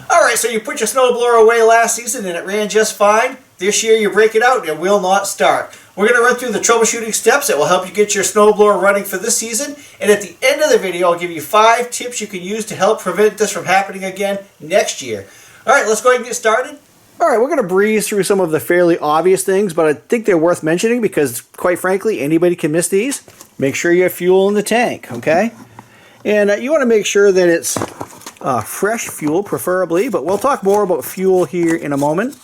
Alright, so you put your snowblower away last season and it ran just fine. This year you break it out and it will not start. We're going to run through the troubleshooting steps that will help you get your snowblower running for this season. And at the end of the video, I'll give you 5 tips you can use to help prevent this from happening again next year. Alright, let's go ahead and get started. Alright, we're going to breeze through some of the fairly obvious things, but I think they're worth mentioning because, quite frankly, anybody can miss these. Make sure you have fuel in the tank, okay? And you want to make sure that it's fresh fuel, preferably, but we'll talk more about fuel here in a moment.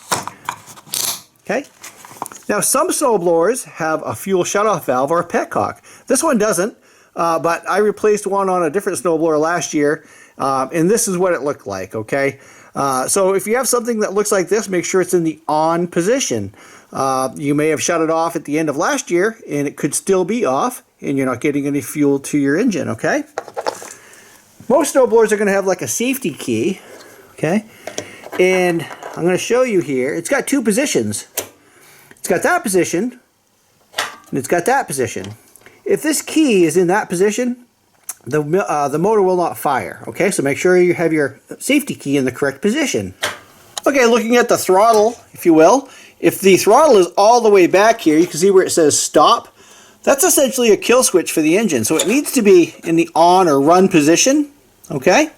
Okay? Now, some snowblowers have a fuel shutoff valve or a petcock. This one doesn't, but I replaced one on a different snowblower last year, and this is what it looked like, okay? So if you have something that looks like this, make sure it's in the on position. You may have shut it off at the end of last year, and it could still be off, and you're not getting any fuel to your engine, okay? Most snowblowers are going to have like a safety key, okay? And I'm going to show you here. It's got 2 positions. It's got that position, and it's got that position. If this key is in that position, the motor will not fire, okay? So make sure you have your safety key in the correct position. Okay, looking at the throttle, if you will, if the throttle is all the way back here, you can see where it says stop. That's essentially a kill switch for the engine, so it needs to be in the on or run position, okay?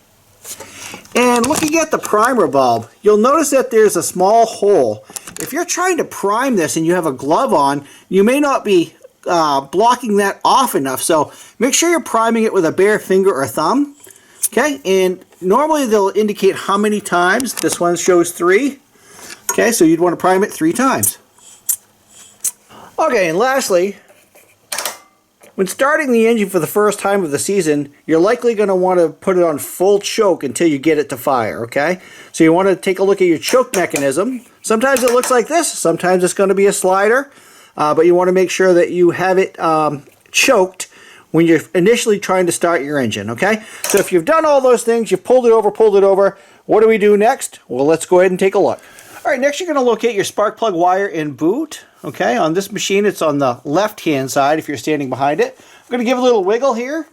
And looking at the primer bulb, you'll notice that there's a small hole. If you're trying to prime this and you have a glove on, you may not be blocking that off enough, so make sure you're priming it with a bare finger or thumb, okay? And normally they'll indicate how many times. This one shows 3, okay? So you'd want to prime it 3 times. Okay, and lastly, when starting the engine for the first time of the season, you're likely going to want to put it on full choke until you get it to fire, okay? So you want to take a look at your choke mechanism. Sometimes it looks like this, sometimes it's going to be a slider, but you want to make sure that you have it choked when you're initially trying to start your engine, okay? So if you've done all those things, you've pulled it over, what do we do next? Well, let's go ahead and take a look. All right, next you're going to locate your spark plug wire in boot. Okay, on this machine it's on the left-hand side if you're standing behind it. I'm going to give it a little wiggle here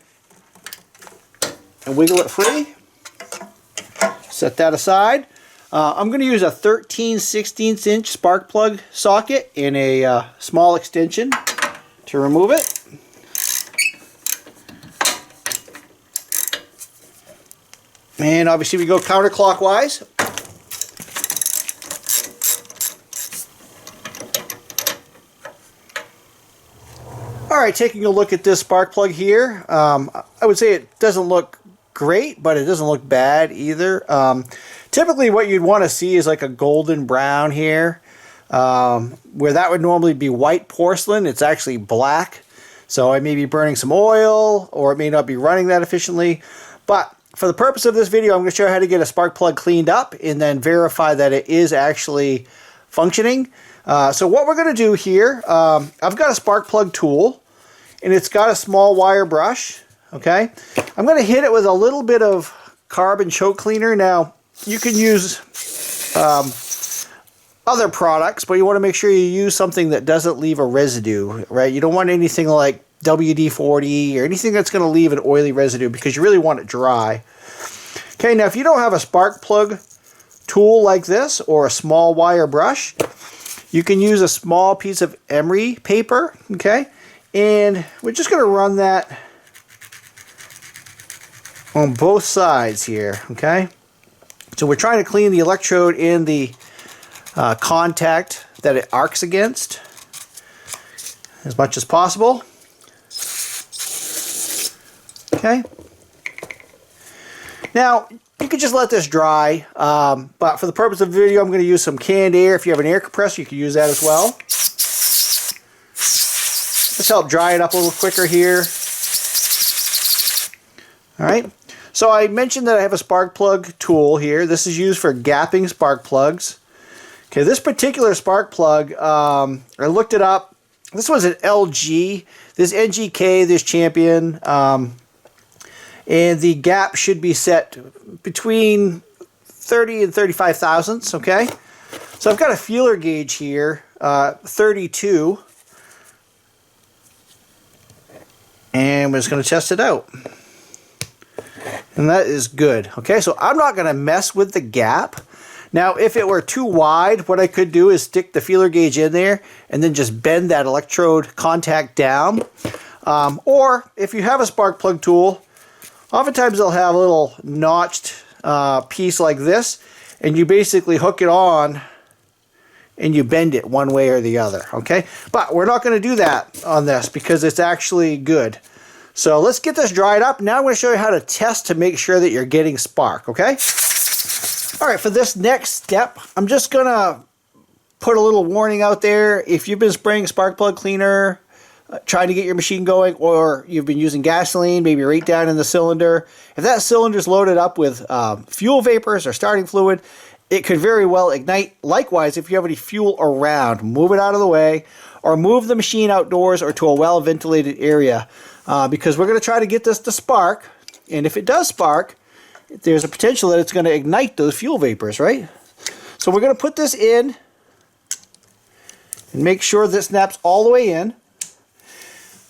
and wiggle it free. Set that aside. I'm going to use a 13/16 inch spark plug socket in a small extension to remove it. And obviously we go counterclockwise. Alright, taking a look at this spark plug here, I would say it doesn't look great, but it doesn't look bad either. Typically what you'd want to see is like a golden brown here, where that would normally be white porcelain. It's actually black, so I may be burning some oil, or it may not be running that efficiently. But for the purpose of this video, I'm going to show you how to get a spark plug cleaned up and then verify that it is actually functioning. So what we're going to do here, I've got a spark plug tool, and it's got a small wire brush, okay? I'm going to hit it with a little bit of carbon choke cleaner. Now, you can use other products, but you want to make sure you use something that doesn't leave a residue, right? You don't want anything like WD-40 or anything that's going to leave an oily residue because you really want it dry. Okay, now if you don't have a spark plug tool like this or a small wire brush, you can use a small piece of emery paper, okay? And we're just going to run that on both sides here, okay? So we're trying to clean the electrode and the contact that it arcs against as much as possible. Okay. Now, you could just let this dry, but for the purpose of the video, I'm going to use some canned air. If you have an air compressor, you can use that as well. Let's help dry it up a little quicker here. All right. So I mentioned that I have a spark plug tool here. This is used for gapping spark plugs. Okay, this particular spark plug, I looked it up. This was an LG. This NGK, this Champion, and the gap should be set between 30 and 35 thousandths, okay? So I've got a feeler gauge here, 32. And we're just going to test it out. And that is good. Okay, so I'm not going to mess with the gap. Now, if it were too wide, what I could do is stick the feeler gauge in there and then just bend that electrode contact down. Or if you have a spark plug tool, oftentimes they'll have a little notched piece like this, and you basically hook it on and you bend it one way or the other, okay? But we're not going to do that on this because it's actually good. So let's get this dried up. Now I'm going to show you how to test to make sure that you're getting spark, okay? All right, for this next step, I'm just going to put a little warning out there. If you've been spraying spark plug cleaner, trying to get your machine going, or you've been using gasoline, maybe right down in the cylinder, if that cylinder is loaded up with fuel vapors or starting fluid, it could very well ignite. Likewise, if you have any fuel around, move it out of the way, or move the machine outdoors or to a well-ventilated area, because we're going to try to get this to spark, and if it does spark, there's a potential that it's going to ignite those fuel vapors, right? So we're going to put this in and make sure this snaps all the way in.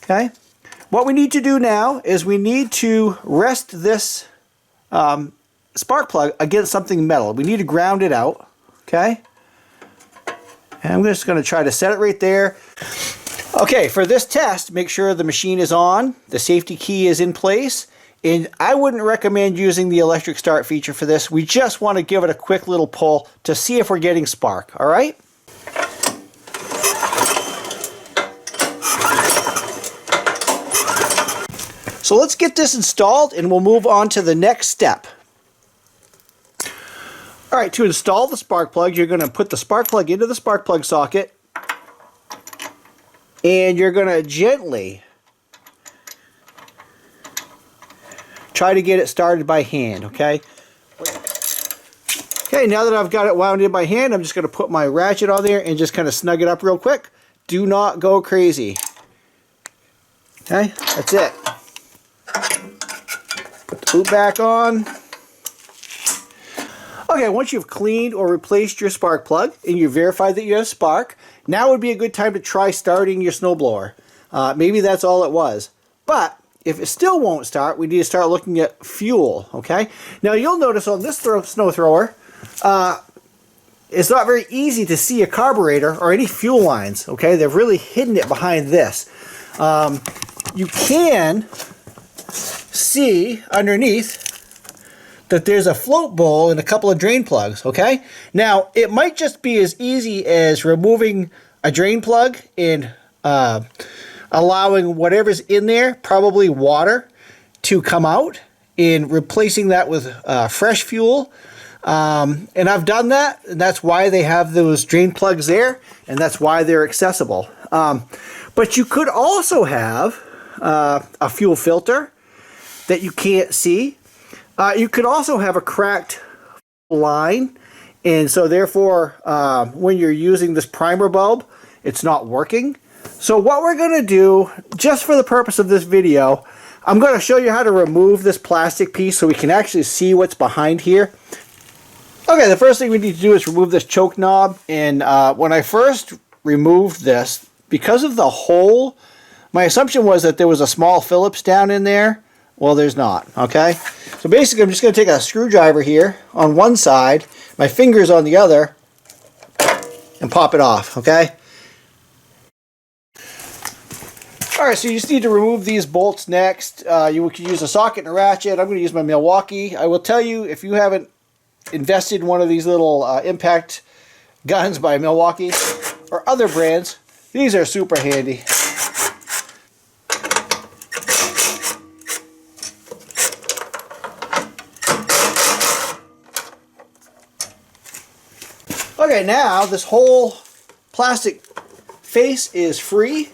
Okay. What we need to do now is we need to rest this spark plug against something metal. We need to ground it out. Okay. And I'm just going to try to set it right there. Okay, for this test, make sure the machine is on, the safety key is in place, and I wouldn't recommend using the electric start feature for this. We just want to give it a quick little pull to see if we're getting spark, all right? So let's get this installed and we'll move on to the next step. All right, to install the spark plug, you're going to put the spark plug into the spark plug socket, and you're going to gently try to get it started by hand, okay? Okay, now that I've got it wound in by hand, I'm just going to put my ratchet on there and just kind of snug it up real quick. Do not go crazy. Okay, that's it. Put the boot back on. Okay, once you've cleaned or replaced your spark plug and you verified that you have spark, now would be a good time to try starting your snowblower. Maybe that's all it was. But if it still won't start, we need to start looking at fuel, okay? Now you'll notice on this snow thrower, it's not very easy to see a carburetor or any fuel lines, okay? They've really hidden it behind this. You can see underneath that there's a float bowl and a couple of drain plugs, okay? Now, it might just be as easy as removing a drain plug and allowing whatever's in there, probably water, to come out and replacing that with fresh fuel. And I've done that, and that's why they have those drain plugs there, and that's why they're accessible. But you could also have a fuel filter that you can't see. You could also have a cracked line, and so therefore when you're using this primer bulb, it's not working. So what we're going to do, just for the purpose of this video, I'm going to show you how to remove this plastic piece so we can actually see what's behind here. Okay, the first thing we need to do is remove this choke knob, and when I first removed this, because of the hole, my assumption was that there was a small Phillips down in there. Well, there's not, okay? So basically, I'm just going to take a screwdriver here on one side, my fingers on the other, and pop it off, okay? Alright, so you just need to remove these bolts next. You can use a socket and a ratchet. I'm going to use my Milwaukee. I will tell you, if you haven't invested in one of these little impact guns by Milwaukee or other brands, these are super handy. Okay, now this whole plastic face is free.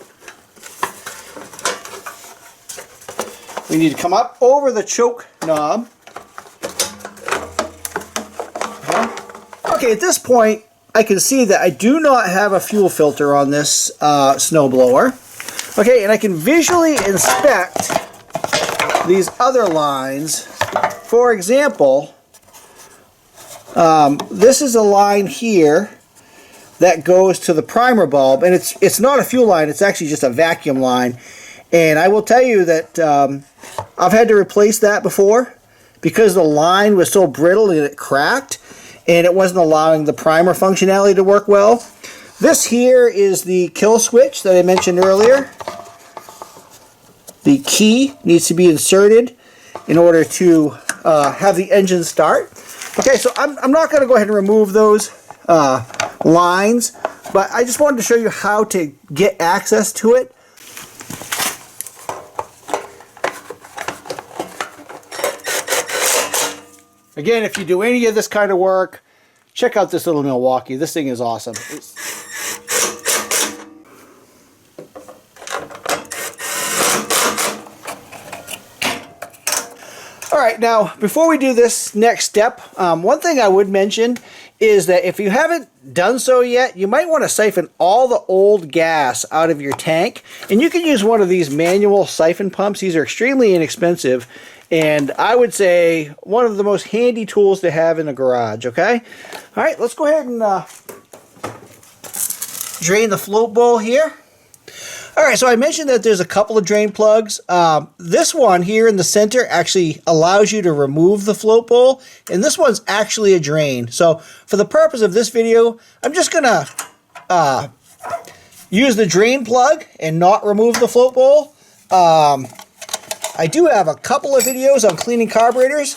We need to come up over the choke knob. Okay, at this point, I can see that I do not have a fuel filter on this snowblower. Okay, and I can visually inspect these other lines. For example, this is a line here that goes to the primer bulb, and it's not a fuel line, it's actually just a vacuum line. And I will tell you that I've had to replace that before because the line was so brittle and it cracked and it wasn't allowing the primer functionality to work well. This here is the kill switch that I mentioned earlier. The key needs to be inserted in order to have the engine start. Okay, so I'm not going to go ahead and remove those lines, but I just wanted to show you how to get access to it. Again, if you do any of this kind of work, check out this little Milwaukee. This thing is awesome. Alright, now before we do this next step, one thing I would mention is that if you haven't done so yet, you might want to siphon all the old gas out of your tank. And you can use one of these manual siphon pumps. These are extremely inexpensive. And I would say one of the most handy tools to have in the garage, okay? Alright, let's go ahead and drain the float bowl here. Alright, so I mentioned that there's a couple of drain plugs. This one here in the center actually allows you to remove the float bowl, and this one's actually a drain. So for the purpose of this video, I'm just going to use the drain plug and not remove the float bowl. I do have a couple of videos on cleaning carburetors,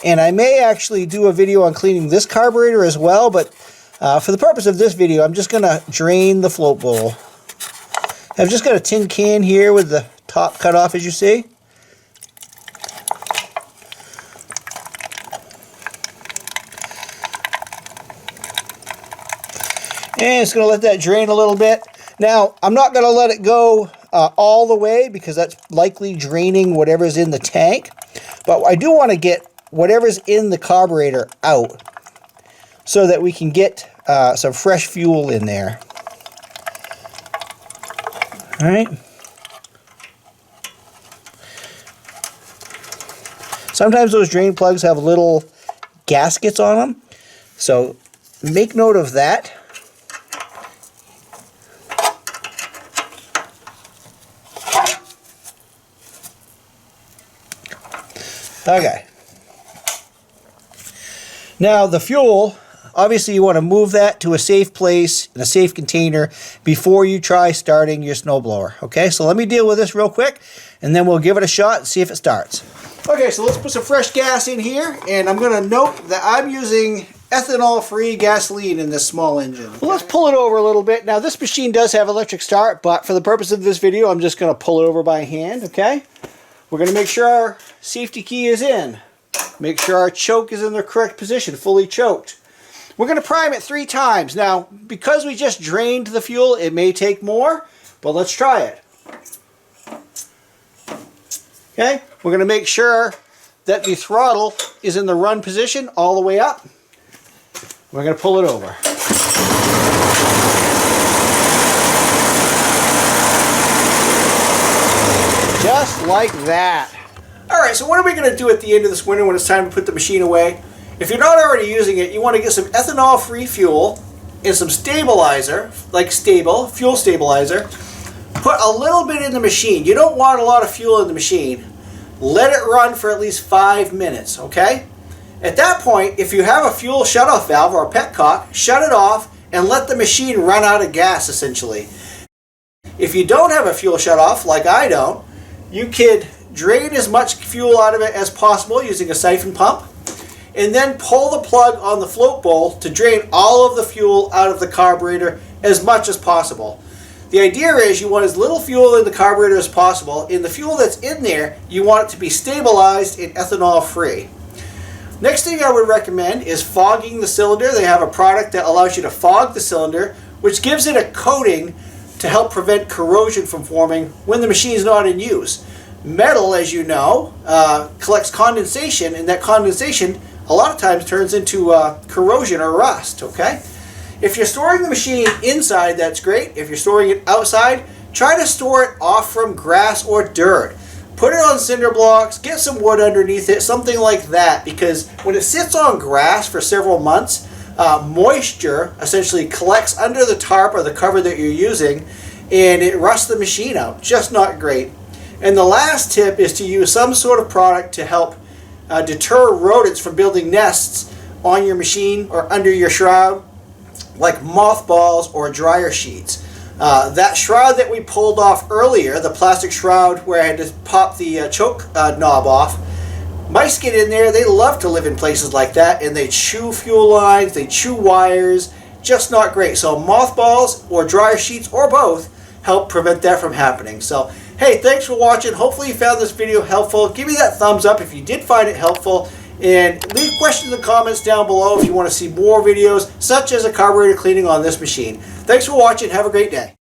and I may actually do a video on cleaning this carburetor as well, but for the purpose of this video, I'm just going to drain the float bowl. I've just got a tin can here with the top cut off, as you see. And it's going to let that drain a little bit. Now, I'm not going to let it go all the way because that's likely draining whatever's in the tank. But I do want to get whatever's in the carburetor out so that we can get some fresh fuel in there. All right. Sometimes those drain plugs have little gaskets on them, so make note of that. Okay. Now the fuel, obviously you want to move that to a safe place, in a safe container, before you try starting your snowblower. Okay, so let me deal with this real quick, and then we'll give it a shot and see if it starts. Okay, so let's put some fresh gas in here, and I'm going to note that I'm using ethanol-free gasoline in this small engine. Well, let's pull it over a little bit. Now, this machine does have electric start, but for the purpose of this video, I'm just going to pull it over by hand, okay? We're going to make sure our safety key is in. Make sure our choke is in the correct position, fully choked. We're going to prime it 3 times. Now, because we just drained the fuel, it may take more, but let's try it. Okay, we're going to make sure that the throttle is in the run position all the way up. We're going to pull it over. Just like that. Alright, so what are we going to do at the end of this winter when it's time to put the machine away? If you're not already using it, you want to get some ethanol-free fuel and some stabilizer, like fuel stabilizer. Put a little bit in the machine. You don't want a lot of fuel in the machine. Let it run for at least 5 minutes, okay? At that point, if you have a fuel shutoff valve or a petcock, shut it off and let the machine run out of gas, essentially. If you don't have a fuel shutoff, like I don't, you could drain as much fuel out of it as possible using a siphon pump, and then pull the plug on the float bowl to drain all of the fuel out of the carburetor as much as possible. The idea is you want as little fuel in the carburetor as possible, and the fuel that's in there, you want it to be stabilized and ethanol free. Next thing I would recommend is fogging the cylinder. They have a product that allows you to fog the cylinder, which gives it a coating to help prevent corrosion from forming when the machine is not in use. Metal, as you know, collects condensation, and that condensation a lot of times turns into corrosion or rust, okay? If you're storing the machine inside, that's great. If you're storing it outside, try to store it off from grass or dirt. Put it on cinder blocks, get some wood underneath it, something like that, because when it sits on grass for several months, moisture essentially collects under the tarp or the cover that you're using, and it rusts the machine out. Just not great. And the last tip is to use some sort of product to help deter rodents from building nests on your machine or under your shroud, like mothballs or dryer sheets. That shroud that we pulled off earlier, the plastic shroud where I had to pop the choke knob off, mice get in there. They love to live in places like that, and they chew fuel lines, they chew wires, just not great. So mothballs or dryer sheets or both help prevent that from happening. So hey, thanks for watching. Hopefully you found this video helpful. Give me that thumbs up if you did find it helpful. And leave questions and comments down below if you want to see more videos, such as a carburetor cleaning on this machine. Thanks for watching. Have a great day.